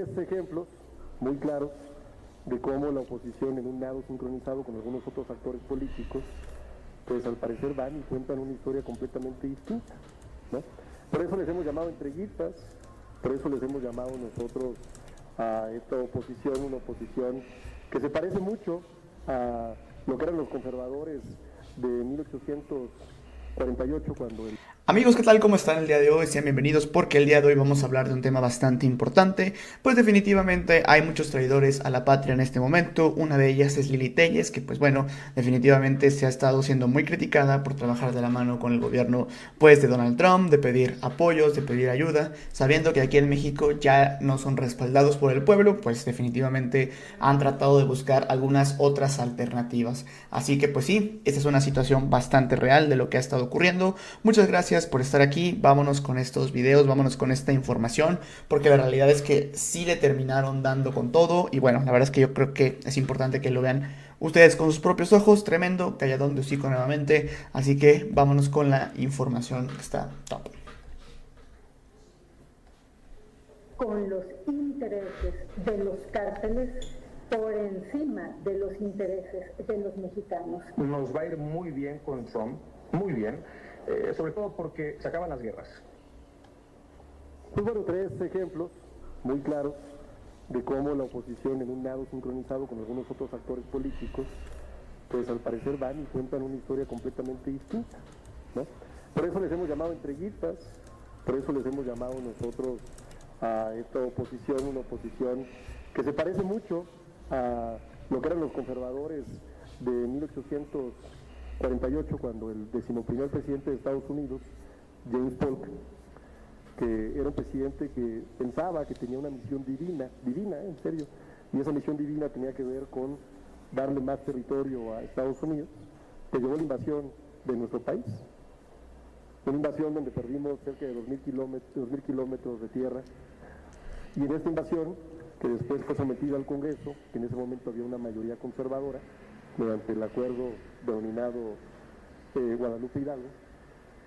Ejemplos muy claros de cómo la oposición, en un nado sincronizado con algunos otros actores políticos, pues al parecer van y cuentan una historia completamente distinta, ¿no? Por eso les hemos llamado entreguistas, por eso les hemos llamado nosotros a esta oposición una oposición que se parece mucho a lo que eran los conservadores de 1848, cuando el... Amigos, ¿qué tal? ¿Cómo están el día de hoy? Sean bienvenidos porque el día de hoy vamos a hablar de un tema bastante importante, pues definitivamente hay muchos traidores a la patria en este momento. Una de ellas es Lili Téllez, que pues bueno, definitivamente se ha estado siendo muy criticada por trabajar de la mano con el gobierno pues de Donald Trump, de pedir apoyos, de pedir ayuda, sabiendo que aquí en México ya no son respaldados por el pueblo, pues definitivamente han tratado de buscar algunas otras alternativas. Así que pues sí, esta es una situación bastante real de lo que ha estado ocurriendo. Muchas gracias por estar aquí, vámonos con estos videos, vámonos con esta información, porque la realidad es que sí le terminaron dando con todo, y bueno, la verdad es que yo creo que es importante que lo vean ustedes con sus propios ojos. Tremendo, calladón de hocico nuevamente, así que vámonos con la información que está top. Con los intereses de los cárteles por encima de los intereses de los mexicanos. Nos va a ir muy bien con Trump, muy bien, sobre todo porque se acaban las guerras. Pues bueno, tres ejemplos muy claros de cómo la oposición, en un nado sincronizado con algunos otros actores políticos, pues al parecer van y cuentan una historia completamente distinta, ¿no? Por eso les hemos llamado entreguistas, por eso les hemos llamado nosotros a esta oposición una oposición que se parece mucho a lo que eran los conservadores de 1848, cuando el 11º presidente de Estados Unidos, James Polk, que era un presidente que pensaba que tenía una misión divina, en serio, y esa misión divina tenía que ver con darle más territorio a Estados Unidos, que llevó la invasión de nuestro país, una invasión donde perdimos cerca de 2.000 kilómetros de tierra, y en esta invasión, que después fue sometida al Congreso, que en ese momento había una mayoría conservadora, mediante el acuerdo denominado Guadalupe Hidalgo,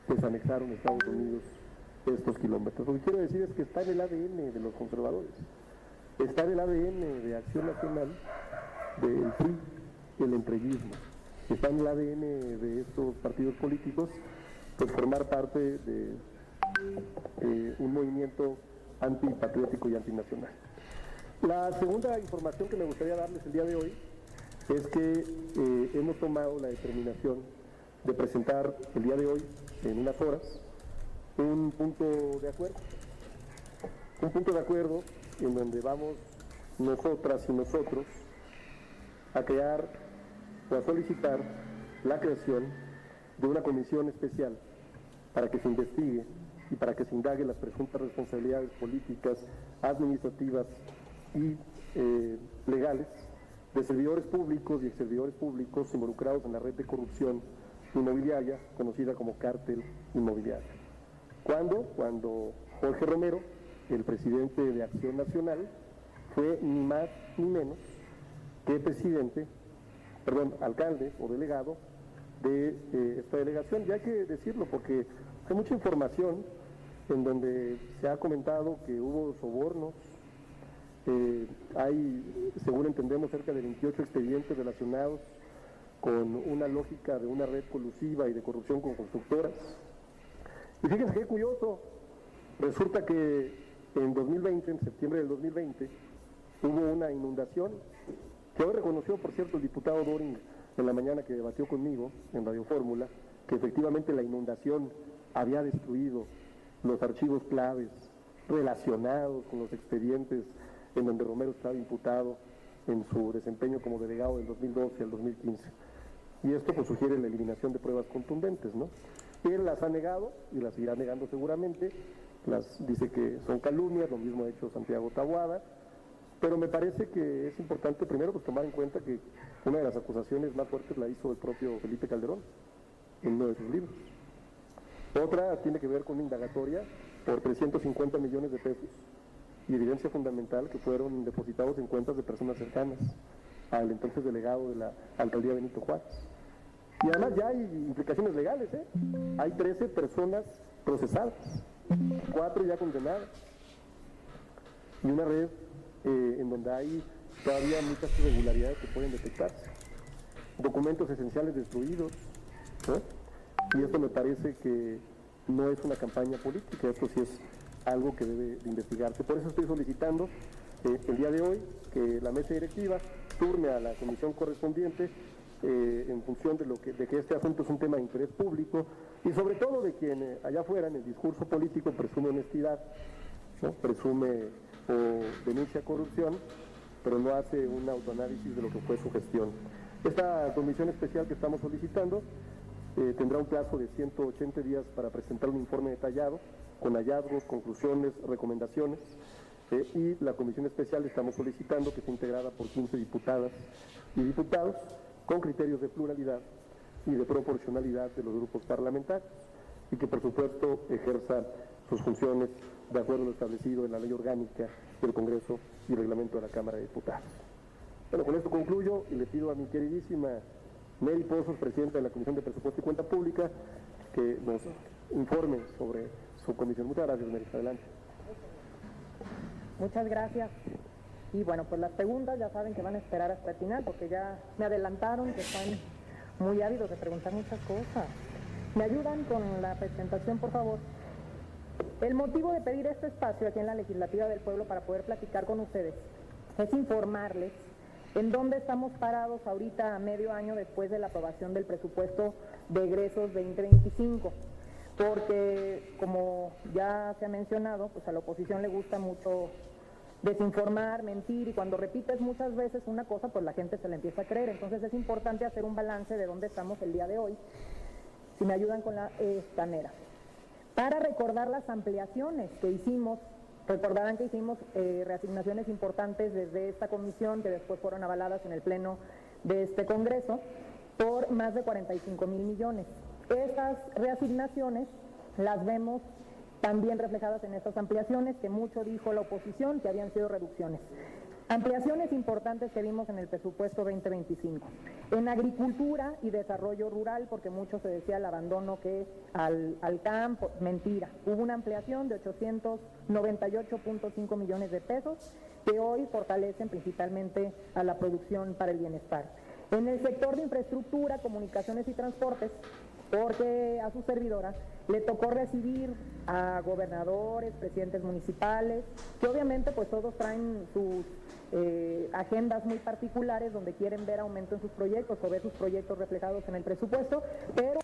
pues anexaron a Estados Unidos estos kilómetros. Lo que quiero decir es que está en el ADN de los conservadores, está en el ADN de Acción Nacional, del PRI, el entreguismo, está en el ADN de estos partidos políticos, pues formar parte de un movimiento antipatriótico y antinacional. La segunda información que me gustaría darles el día de hoy es que hemos tomado la determinación de presentar el día de hoy, en unas horas, un punto de acuerdo en donde vamos nosotras y nosotros a crear o a solicitar la creación de una comisión especial para que se investigue y para que se indague las presuntas responsabilidades políticas, administrativas y legales de servidores públicos y exservidores públicos involucrados en la red de corrupción inmobiliaria conocida como cártel inmobiliario. ¿Cuándo? Cuando Jorge Romero, el presidente de Acción Nacional, fue ni más ni menos que alcalde o delegado de esta delegación. Y hay que decirlo porque hay mucha información en donde se ha comentado que hubo sobornos, hay, según entendemos, cerca de 28 expedientes relacionados con una lógica de una red colusiva y de corrupción con constructoras. Y fíjense qué curioso, resulta que en 2020, en septiembre del 2020, hubo una inundación, que hoy reconoció, por cierto, el diputado Doring en la mañana que debatió conmigo en Radio Fórmula, que efectivamente la inundación había destruido los archivos claves relacionados con los expedientes en donde Romero estaba imputado en su desempeño como delegado del 2012 al 2015. Y esto pues sugiere la eliminación de pruebas contundentes, ¿no? Él las ha negado y las irá negando seguramente, dice que son calumnias, lo mismo ha hecho Santiago Taboada, pero me parece que es importante primero pues tomar en cuenta que una de las acusaciones más fuertes la hizo el propio Felipe Calderón en uno de sus libros. Otra tiene que ver con una indagatoria por 350 millones de pesos y evidencia fundamental que fueron depositados en cuentas de personas cercanas al entonces delegado de la alcaldía Benito Juárez. Y además ya hay implicaciones legales, ¿eh? Hay 13 personas procesadas, 4 ya condenadas, y una red en donde hay todavía muchas irregularidades que pueden detectarse. Documentos esenciales destruidos, ¿no? Y esto me parece que no es una campaña política, esto sí es algo que debe de investigarse. Por eso estoy solicitando el día de hoy que la mesa directiva turne a la comisión correspondiente en función de que este asunto es un tema de interés público y sobre todo de quien allá afuera en el discurso político presume honestidad, ¿no? Presume o denuncia corrupción, pero no hace un autoanálisis de lo que fue su gestión. Esta comisión especial que estamos solicitando tendrá un plazo de 180 días para presentar un informe detallado con hallazgos, conclusiones, recomendaciones, y la comisión especial estamos solicitando que esté integrada por 15 diputadas y diputados con criterios de pluralidad y de proporcionalidad de los grupos parlamentarios y que por supuesto ejerza sus funciones de acuerdo a lo establecido en la ley orgánica del Congreso y el reglamento de la Cámara de Diputados. Bueno, con esto concluyo y le pido a mi queridísima Mary Pozos, presidenta de la Comisión de Presupuesto y Cuenta Pública, que nos informe sobre su comisión. Muchas gracias, Mary. Adelante. Muchas gracias. Y bueno, pues las preguntas ya saben que van a esperar hasta el final porque ya me adelantaron que están muy ávidos de preguntar muchas cosas. ¿Me ayudan con la presentación, por favor? El motivo de pedir este espacio aquí en la Legislativa del Pueblo para poder platicar con ustedes es informarles en dónde estamos parados ahorita a medio año después de la aprobación del presupuesto de egresos 2025. Porque, como ya se ha mencionado, pues a la oposición le gusta mucho desinformar, mentir, y cuando repites muchas veces una cosa, pues la gente se la empieza a creer. Entonces es importante hacer un balance de dónde estamos el día de hoy, si me ayudan con la escanera. Para recordar las ampliaciones que hicimos, recordarán que hicimos reasignaciones importantes desde esta comisión, que después fueron avaladas en el Pleno de este Congreso, por más de 45,000 millones. Esas reasignaciones las vemos también reflejadas en estas ampliaciones, que mucho dijo la oposición que habían sido reducciones. Ampliaciones importantes que vimos en el presupuesto 2025. En agricultura y desarrollo rural, porque mucho se decía el abandono que al campo, mentira. Hubo una ampliación de 898.5 millones de pesos que hoy fortalecen principalmente a la producción para el bienestar. En el sector de infraestructura, comunicaciones y transportes, porque a su servidora le tocó recibir a gobernadores, presidentes municipales, que obviamente pues todos traen sus agendas muy particulares donde quieren ver aumento en sus proyectos o ver sus proyectos reflejados en el presupuesto, pero...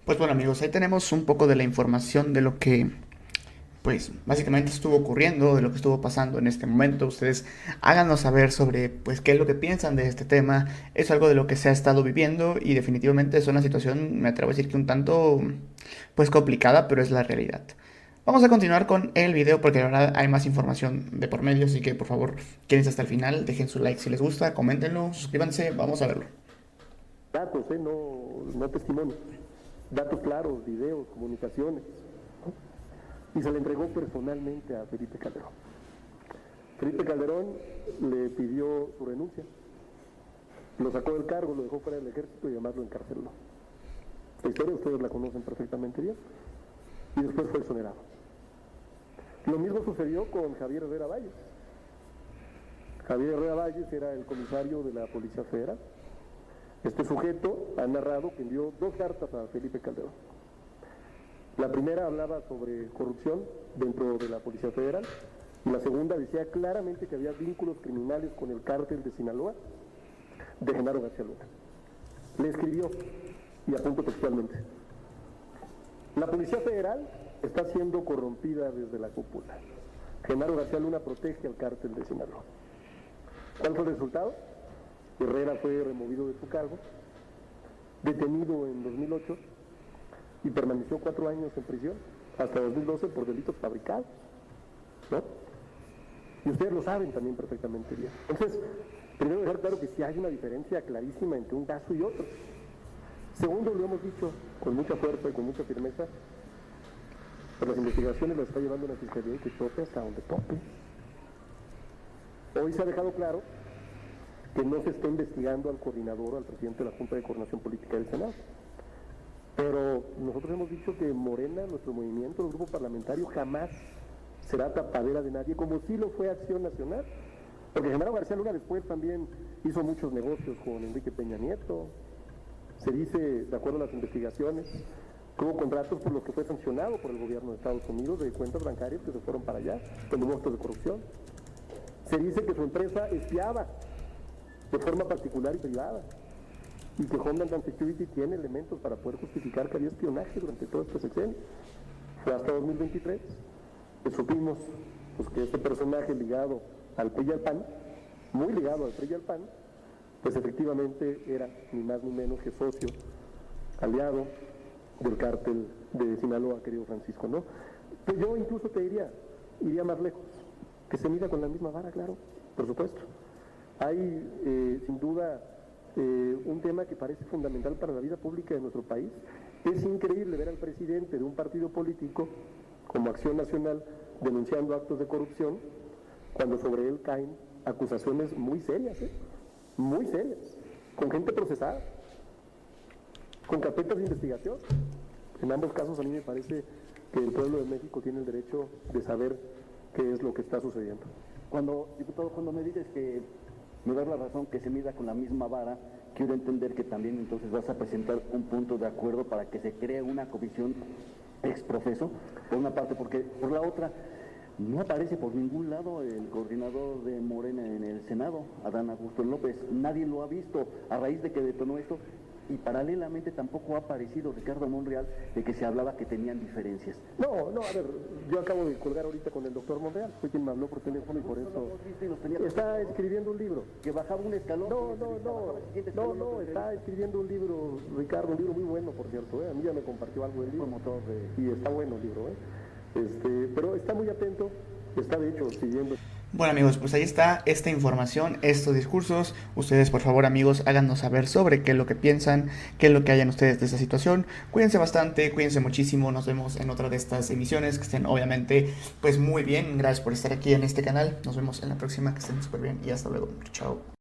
Pues bueno, amigos, ahí tenemos un poco de la información de lo que pues básicamente estuvo ocurriendo, de lo que estuvo pasando en este momento. Ustedes háganos saber sobre pues qué es lo que piensan de este tema. Es algo de lo que se ha estado viviendo y definitivamente es una situación, me atrevo a decir que un tanto pues complicada, pero es la realidad. Vamos a continuar con el video porque la verdad hay más información de por medio, así que por favor quédense hasta el final, dejen su like si les gusta, coméntenlo, suscríbanse, vamos a verlo. Datos, no testimonios, datos claros, videos, comunicaciones. Y se le entregó personalmente a Felipe Calderón. Felipe Calderón le pidió su renuncia, lo sacó del cargo, lo dejó fuera del ejército y además lo encarceló. La historia ustedes la conocen perfectamente bien. Y después fue exonerado. Lo mismo sucedió con Javier Herrera Valles. Javier Herrera Valles era el comisario de la Policía Federal. Este sujeto ha narrado que envió 2 cartas a Felipe Calderón. La primera hablaba sobre corrupción dentro de la Policía Federal y la segunda decía claramente que había vínculos criminales con el cártel de Sinaloa de Genaro García Luna. Le escribió, y apunto textualmente: la Policía Federal está siendo corrompida desde la cúpula. Genaro García Luna protege al cártel de Sinaloa. ¿Cuál fue el resultado? Herrera fue removido de su cargo, detenido en 2008 y permaneció 4 años en prisión, hasta 2012 por delitos fabricados, ¿no? Y ustedes lo saben también perfectamente bien. Entonces, primero dejar claro que sí hay una diferencia clarísima entre un caso y otro. Segundo, lo hemos dicho con mucha fuerza y con mucha firmeza, pues las investigaciones las está llevando una fiscalía que tope hasta donde tope. Hoy se ha dejado claro que no se está investigando al coordinador o al presidente de la Junta de Coordinación Política del Senado. Pero nosotros hemos dicho que Morena, nuestro movimiento, el grupo parlamentario, jamás será tapadera de nadie, como sí lo fue Acción Nacional Porque Genaro García Luna después también hizo muchos negocios con Enrique Peña Nieto. Se dice, de acuerdo a las investigaciones, que hubo contratos por los que fue sancionado por el gobierno de Estados Unidos de cuentas bancarias que se fueron para allá, con actos de corrupción. Se dice que su empresa espiaba de forma particular y privada, y que Homeland Security tiene elementos para poder justificar que había espionaje durante todo este sexenio. Fue hasta 2023 que supimos pues, que este personaje ligado al PRI y al PAN, muy ligado al PRI y al PAN, pues efectivamente era ni más ni menos que socio, aliado del cártel de Sinaloa, querido Francisco, ¿no? Pues yo incluso te diría, iría más lejos, que se mida con la misma vara, claro, por supuesto. Hay sin duda un tema que parece fundamental para la vida pública de nuestro país. Es increíble ver al presidente de un partido político como Acción Nacional denunciando actos de corrupción cuando sobre él caen acusaciones muy serias, muy serias, con gente procesada, con carpetas de investigación. En ambos casos a mí me parece que el pueblo de México tiene el derecho de saber qué es lo que está sucediendo. Diputado, cuando me dices que me das la razón que se mida con la misma vara, quiero entender que también entonces vas a presentar un punto de acuerdo para que se cree una comisión exprofeso, por una parte, porque por la otra no aparece por ningún lado el coordinador de Morena en el Senado, Adán Augusto López. Nadie lo ha visto a raíz de que detonó esto, y paralelamente tampoco ha aparecido Ricardo Monreal, de que se hablaba que tenían diferencias. No, a ver, yo acabo de colgar ahorita con el doctor Monreal, fue quien me habló por teléfono y por eso está escribiendo un libro. Que bajaba un escalón. No, está escribiendo un libro, Ricardo, un libro muy bueno, por cierto, a mí ya me compartió algo del libro, y está bueno el libro, pero está muy atento, está de hecho siguiendo. Bueno amigos, pues ahí está esta información, estos discursos. Ustedes por favor amigos háganos saber sobre qué es lo que piensan, qué es lo que hayan ustedes de esta situación. Cuídense bastante, cuídense muchísimo, nos vemos en otra de estas emisiones, que estén obviamente pues muy bien. Gracias por estar aquí en este canal, nos vemos en la próxima, que estén súper bien y hasta luego, chao.